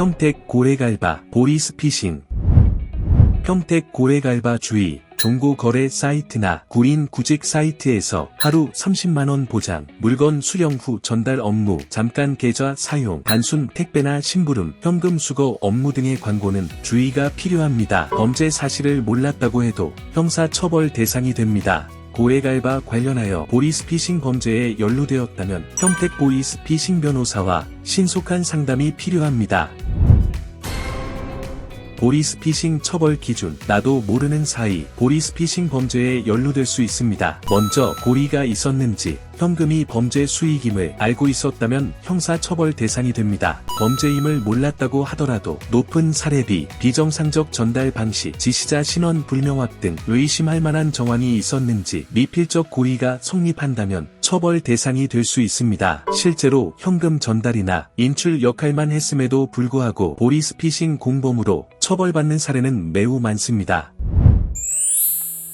평택 고래갈바 보리스피싱. 평택 고래갈바 주의. 중고거래 사이트나 구인 구직 사이트에서 하루 30만원 보장, 물건 수령 후 전달 업무, 잠깐 계좌 사용, 단순 택배나 심부름, 현금 수거 업무 등의 광고는 주의가 필요합니다. 범죄 사실을 몰랐다고 해도 형사 처벌 대상이 됩니다. 고래갈바 관련하여 보리스피싱 범죄에 연루되었다면 평택 보리스피싱 변호사와 신속한 상담이 필요합니다. 보리스피싱 처벌 기준. 나도 모르는 사이 보리스피싱 범죄에 연루될 수 있습니다. 먼저 고리가 있었는지, 현금이 범죄 수익임을 알고 있었다면 형사처벌 대상이 됩니다. 범죄임을 몰랐다고 하더라도 높은 사례비, 비정상적 전달 방식, 지시자 신원 불명확 등 의심할 만한 정황이 있었는지 미필적 고의가 성립한다면 처벌 대상이 될 수 있습니다. 실제로 현금 전달이나 인출 역할만 했음에도 불구하고 보리스피싱 공범으로 처벌받는 사례는 매우 많습니다.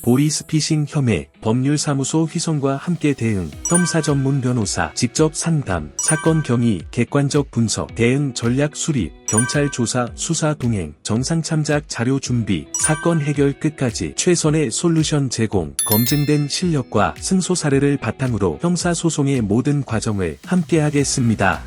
보리스피싱 혐의, 법률사무소 휘송과 함께 대응, 형사 전문 변호사, 직접 상담, 사건 경위, 객관적 분석, 대응 전략 수립, 경찰 조사, 수사 동행, 정상 참작 자료 준비, 사건 해결 끝까지 최선의 솔루션 제공, 검증된 실력과 승소 사례를 바탕으로 형사소송의 모든 과정을 함께하겠습니다.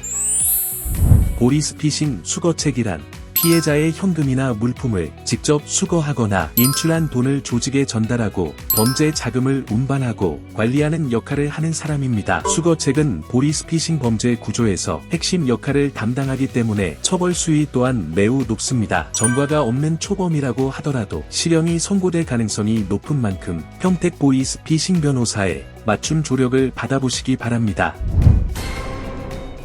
보리스피싱 수거책이란 피해자의 현금이나 물품을 직접 수거하거나 인출한 돈을 조직에 전달하고 범죄 자금을 운반하고 관리하는 역할을 하는 사람입니다. 수거책은 보리스피싱 범죄 구조에서 핵심 역할을 담당하기 때문에 처벌 수위 또한 매우 높습니다. 전과가 없는 초범이라고 하더라도 실형이 선고될 가능성이 높은 만큼 평택 보리스피싱 변호사의 맞춤 조력을 받아보시기 바랍니다.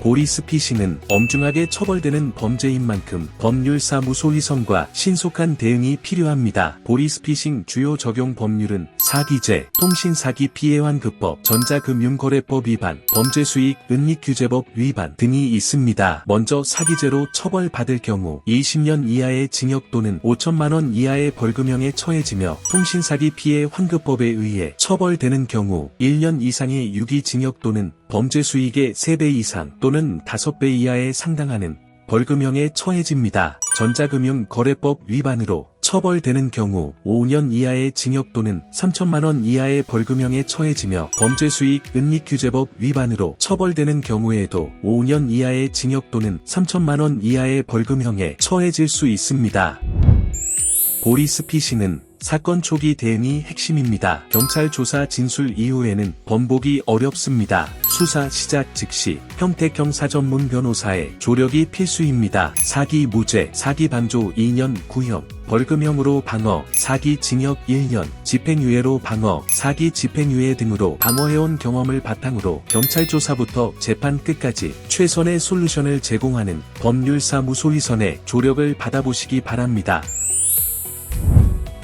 보리스피싱은 엄중하게 처벌되는 범죄인 만큼 법률사무소 휘송과 신속한 대응이 필요합니다. 보리스피싱 주요 적용 법률은 사기죄, 통신사기 피해환급법, 전자금융거래법 위반, 범죄수익 은닉규제법 위반 등이 있습니다. 먼저 사기죄로 처벌받을 경우 20년 이하의 징역 또는 5천만원 이하의 벌금형에 처해지며 통신사기 피해환급법에 의해 처벌되는 경우 1년 이상의 유기징역 또는 범죄수익의 3배 이상 또는 5배 이하에 상당하는 벌금형에 처해집니다. 전자금융거래법 위반으로 처벌되는 경우 5년 이하의 징역 또는 3천만원 이하의 벌금형에 처해지며 범죄수익 은닉규제법 위반으로 처벌되는 경우에도 5년 이하의 징역 또는 3천만원 이하의 벌금형에 처해질 수 있습니다. 보리스피싱은 사건 초기 대응이 핵심입니다. 경찰 조사 진술 이후에는 번복이 어렵습니다. 수사 시작 즉시 평택 형사 전문 변호사의 조력이 필수입니다. 사기 무죄, 사기 방조 2년 구형, 벌금형으로 방어, 사기 징역 1년, 집행유예로 방어, 사기 집행유예 등으로 방어해온 경험을 바탕으로 경찰 조사부터 재판 끝까지 최선의 솔루션을 제공하는 법률사무소 휘선의 조력을 받아보시기 바랍니다.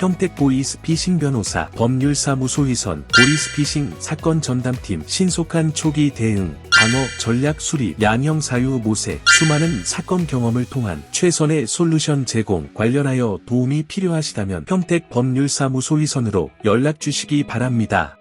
평택 보리스피싱 변호사, 법률사무소 휘선, 보리스피싱 사건 전담팀, 신속한 초기 대응, 방어 전략 수립, 양형 사유 모색, 수많은 사건 경험을 통한 최선의 솔루션 제공, 관련하여 도움이 필요하시다면 평택 법률사무소 휘선으로 연락 주시기 바랍니다.